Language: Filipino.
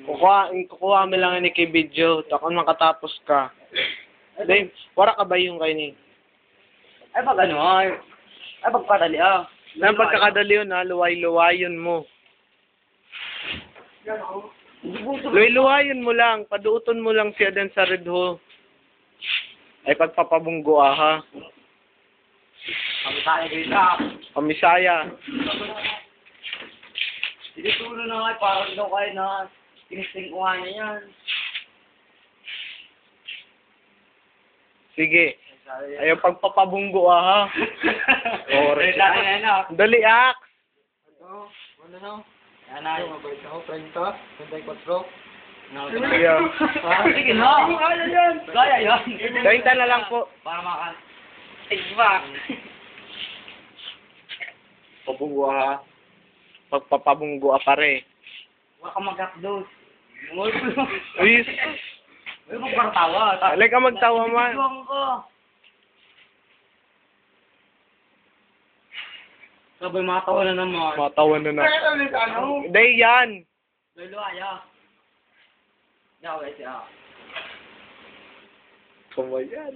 Kukuha mo lang ni kay video. Tako makatapos ka. Dave, wala ka ba yung kayo ni? Ay, pag ano, ay pagpadali, Nang pagkakadali yun, luway-luwayon mo. Luway-luwayon mo lang. Paduuton mo lang siya din sa red hole. Ay, pagpapabunggo, ha? Pagkakaya dito. Pamisaya. Hindi tulo na nga, parang daw kayo na tinisting ko nga niya yan. Sige. Ayaw pagpapabunggo, ha? Oras. Dali, ak! Ano na? Yan na. Mabait ako, 30, 34. Sige. Sige na. Kaya yan. 30 na lang po. Para maka... Exact. Pabunggo, ha? Pagpapabunggo, pare. Huwag ka mag-upload. Uy, Huwag magpartawa. alay ka magtawa man. Huwag ko. Sabay matawa na naman. Matawan na na. Hindi yan. Lolo, ayaw. Yaw, guys, yaw. Kumayan.